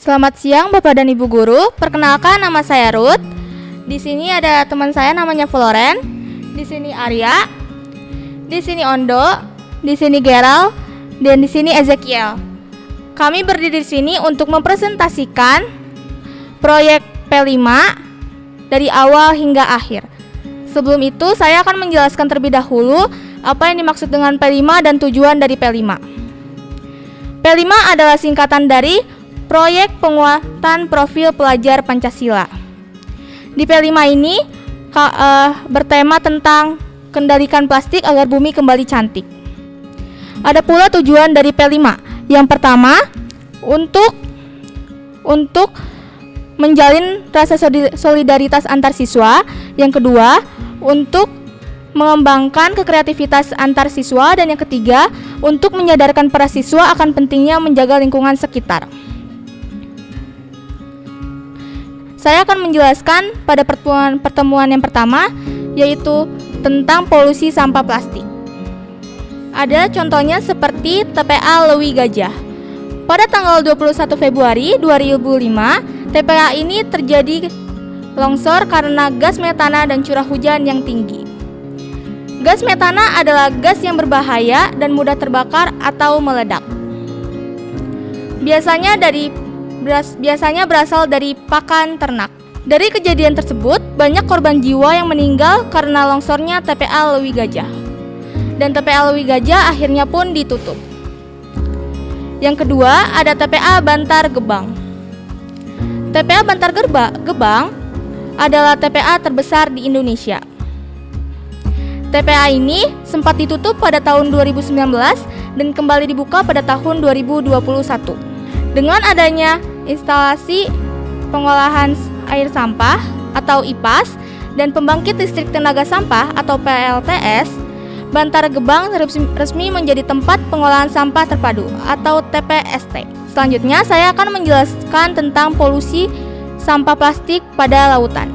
Selamat siang Bapak dan Ibu Guru. Perkenalkan, nama saya Ruth. Di sini ada teman saya namanya Floren. Di sini Arya. Di sini Ondo. Di sini Gerald. Dan di sini Ezekiel. Kami berdiri di sini untuk mempresentasikan proyek P5 dari awal hingga akhir. Sebelum itu, saya akan menjelaskan terlebih dahulu apa yang dimaksud dengan P5 dan tujuan dari P5. P5 adalah singkatan dari Proyek Penguatan Profil Pelajar Pancasila. Di P5 ini bertema tentang kendalikan plastik agar bumi kembali cantik. Ada pula tujuan dari P5. Yang pertama, untuk menjalin rasa solidaritas antar siswa. Yang kedua, untuk mengembangkan kreativitas antar siswa. Dan yang ketiga, untuk menyadarkan para siswa akan pentingnya menjaga lingkungan sekitar. Saya akan menjelaskan pada pertemuan yang pertama, yaitu tentang polusi sampah plastik. Ada contohnya seperti TPA Lewi Gajah. Pada tanggal 21 Februari 2005, TPA ini terjadi longsor karena gas metana dan curah hujan yang tinggi. Gas metana adalah gas yang berbahaya dan mudah terbakar atau meledak. Biasanya berasal dari pakan ternak. Dari kejadian tersebut, banyak korban jiwa yang meninggal karena longsornya TPA Lewi Gajah. Dan TPA Lewi Gajah akhirnya pun ditutup. Yang kedua, ada TPA Bantar Gebang. TPA Bantar Gebang adalah TPA terbesar di Indonesia. TPA ini sempat ditutup pada tahun 2019 dan kembali dibuka pada tahun 2021. Dengan adanya instalasi pengolahan air sampah atau IPAS dan pembangkit listrik tenaga sampah atau PLTS, Bantar Gebang resmi menjadi tempat pengolahan sampah terpadu atau TPST. Selanjutnya saya akan menjelaskan tentang polusi sampah plastik pada lautan.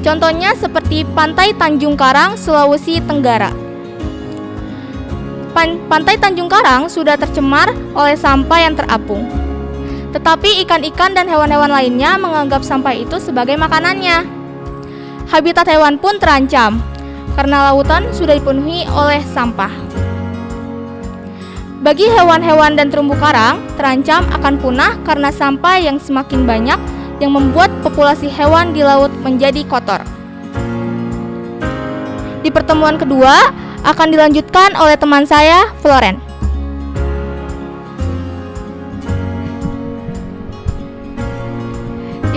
Contohnya seperti Pantai Tanjung Karang, Sulawesi Tenggara. Pantai Tanjung Karang sudah tercemar oleh sampah yang terapung. Tetapi ikan-ikan dan hewan-hewan lainnya menganggap sampah itu sebagai makanannya. Habitat hewan pun terancam karena lautan sudah dipenuhi oleh sampah. Bagi hewan-hewan dan terumbu karang terancam akan punah karena sampah yang semakin banyak yang membuat populasi hewan di laut menjadi kotor. Di pertemuan kedua akan dilanjutkan oleh teman saya, Floren.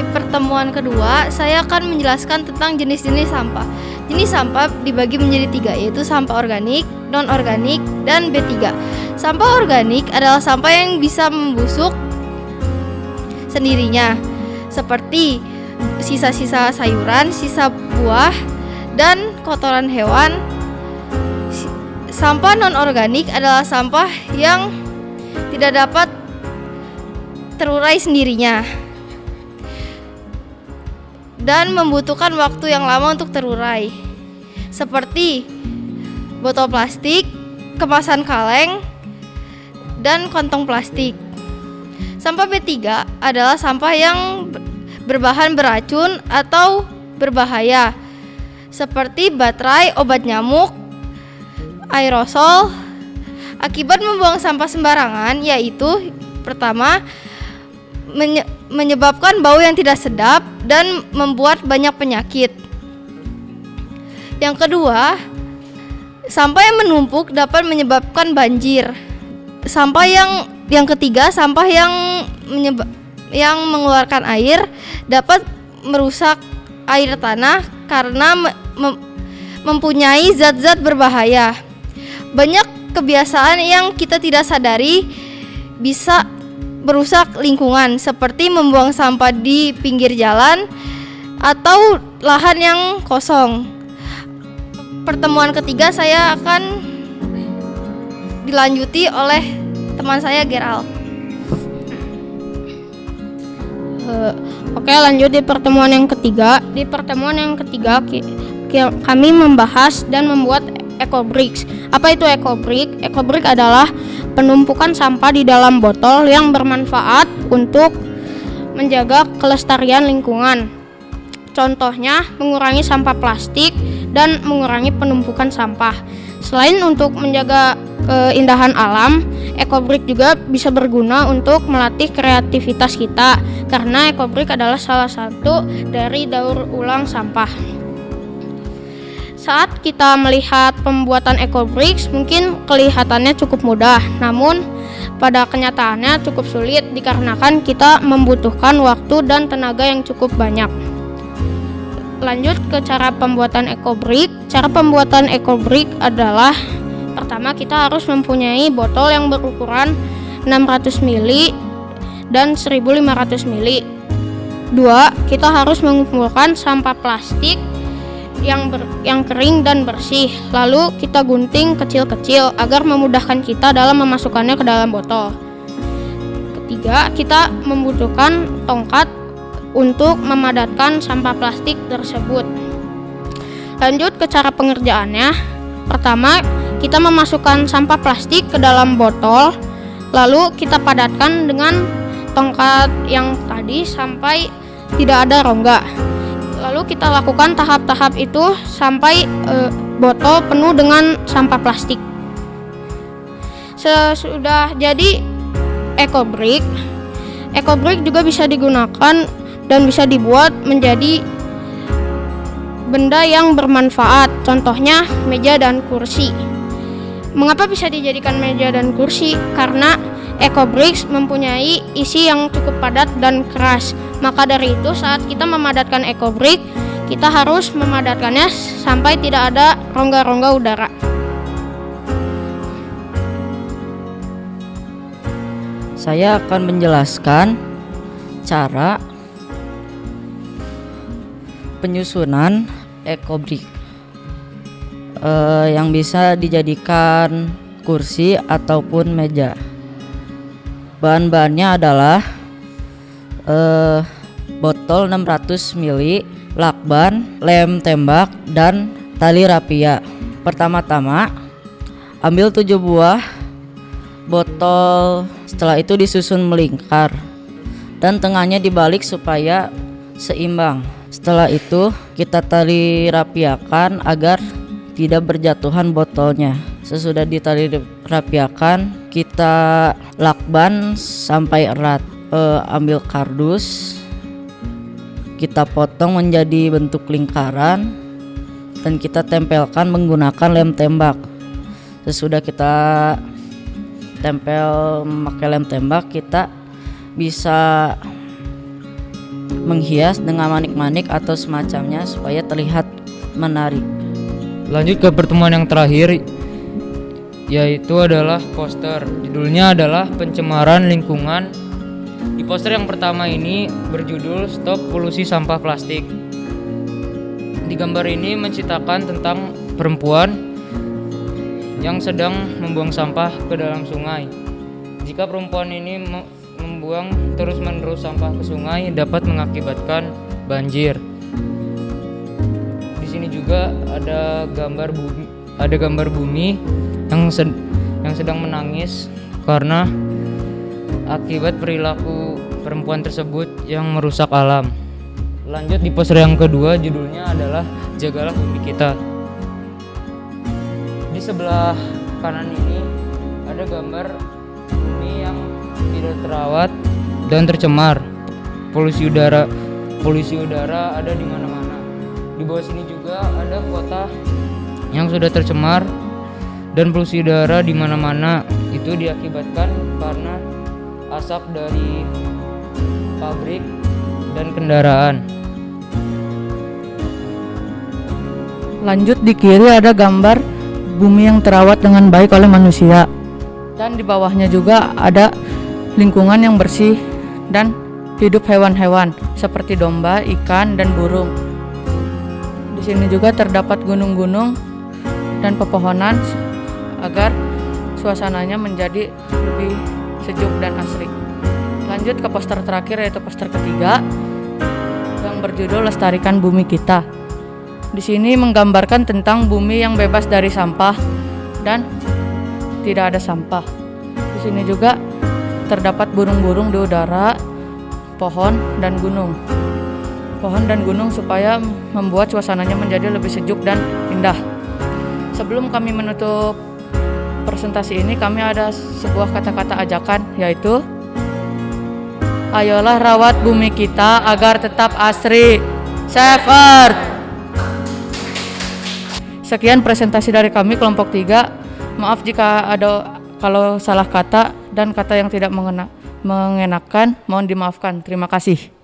Pertemuan kedua, saya akan menjelaskan tentang jenis-jenis sampah. Jenis sampah dibagi menjadi 3, yaitu sampah organik, non-organik, dan B3. Sampah organik adalah sampah yang bisa membusuk sendirinya, seperti sisa-sisa sayuran, sisa buah, dan kotoran hewan. Sampah non-organik adalah sampah yang tidak dapat terurai sendirinya dan membutuhkan waktu yang lama untuk terurai, seperti botol plastik, kemasan kaleng, dan kantong plastik. Sampah B3 adalah sampah yang berbahan beracun atau berbahaya, seperti baterai, obat nyamuk, aerosol. Akibat membuang sampah sembarangan, yaitu pertama, menyebabkan bau yang tidak sedap dan membuat banyak penyakit. Yang kedua, sampah yang menumpuk dapat menyebabkan banjir. Yang ketiga, sampah yang mengeluarkan air dapat merusak air tanah karena mempunyai zat-zat berbahaya. Banyak kebiasaan yang kita tidak sadari bisa merusak lingkungan, seperti membuang sampah di pinggir jalan atau lahan yang kosong. Pertemuan ketiga saya akan dilanjuti oleh teman saya Gerald. Oke, lanjut di pertemuan yang ketiga. Di pertemuan yang ketiga kami membahas dan membuat ecobricks. Apa itu ecobrick? Ecobrick adalah penumpukan sampah di dalam botol yang bermanfaat untuk menjaga kelestarian lingkungan. Contohnya, mengurangi sampah plastik dan mengurangi penumpukan sampah. Selain untuk menjaga keindahan alam, ekobrik juga bisa berguna untuk melatih kreativitas kita, karena ekobrik adalah salah satu dari daur ulang sampah. Saat kita melihat pembuatan ekobrik, mungkin kelihatannya cukup mudah, namun pada kenyataannya cukup sulit dikarenakan kita membutuhkan waktu dan tenaga yang cukup banyak. Lanjut ke cara pembuatan ekobrik. Cara pembuatan ekobrik adalah, pertama kita harus mempunyai botol yang berukuran 600 ml dan 1500 ml. Dua, kita harus mengumpulkan sampah plastik yang kering dan bersih, lalu kita gunting kecil-kecil agar memudahkan kita dalam memasukkannya ke dalam botol. Ketiga, kita membutuhkan tongkat untuk memadatkan sampah plastik tersebut. Lanjut ke cara pengerjaannya. Pertama, kita memasukkan sampah plastik ke dalam botol, lalu kita padatkan dengan tongkat yang tadi sampai tidak ada rongga. Lalu kita lakukan tahap-tahap itu sampai botol penuh dengan sampah plastik. Sesudah jadi ekobrik, ekobrik juga bisa digunakan dan bisa dibuat menjadi benda yang bermanfaat, contohnya meja dan kursi. Mengapa bisa dijadikan meja dan kursi? Karena ekobrik mempunyai isi yang cukup padat dan keras. Maka dari itu saat kita memadatkan ekobrik, kita harus memadatkannya sampai tidak ada rongga-rongga udara. Saya akan menjelaskan cara penyusunan ekobrik yang bisa dijadikan kursi ataupun meja. Bahan-bahannya adalah botol 600 ml, lakban, lem tembak, dan tali rapia. Pertama-tama ambil 7 buah botol, setelah itu disusun melingkar dan tengahnya dibalik supaya seimbang. Setelah itu kita tali rapiakan agar tidak berjatuhan botolnya. Sesudah ditali rapiakan, kita lakban sampai erat. Ambil kardus, kita potong menjadi bentuk lingkaran dan kita tempelkan menggunakan lem tembak. Sesudah kita tempel memakai lem tembak, kita bisa menghias dengan manik-manik atau semacamnya supaya terlihat menarik. Lanjut ke pertemuan yang terakhir, yaitu adalah poster. Judulnya adalah pencemaran lingkungan. Di poster yang pertama ini berjudul Stop Polusi Sampah Plastik. Di gambar ini menceritakan tentang perempuan yang sedang membuang sampah ke dalam sungai. Jika perempuan ini membuang terus-menerus sampah ke sungai, dapat mengakibatkan banjir. Di sini juga ada gambar bumi yang sedang menangis karena akibat perilaku perempuan tersebut yang merusak alam. Lanjut di poster yang kedua, judulnya adalah Jagalah Bumi Kita. Di sebelah kanan ini ada gambar bumi yang tidak terawat dan tercemar. Polusi udara ada di mana-mana. Di bawah sini juga ada kota yang sudah tercemar dan polusi udara di mana-mana. Itu diakibatkan karena asap dari pabrik dan kendaraan. Lanjut di kiri ada gambar bumi yang terawat dengan baik oleh manusia. Dan di bawahnya juga ada lingkungan yang bersih dan hidup hewan-hewan seperti domba, ikan, dan burung. Di sini juga terdapat gunung-gunung dan pepohonan agar suasananya menjadi lebih sejuk dan asri. Lanjut ke poster terakhir, yaitu poster ketiga yang berjudul Lestarikan Bumi Kita. Di sini menggambarkan tentang bumi yang bebas dari sampah dan tidak ada sampah. Di sini juga terdapat burung-burung di udara, pohon dan gunung. Pohon dan gunung supaya membuat suasananya menjadi lebih sejuk dan indah. Sebelum kami menutup presentasi ini, kami ada sebuah kata-kata ajakan, yaitu ayolah rawat bumi kita agar tetap asri. Save Earth. Sekian presentasi dari kami kelompok 3. Maaf jika ada kalau salah kata dan kata yang tidak mengenakan, mohon dimaafkan. Terima kasih.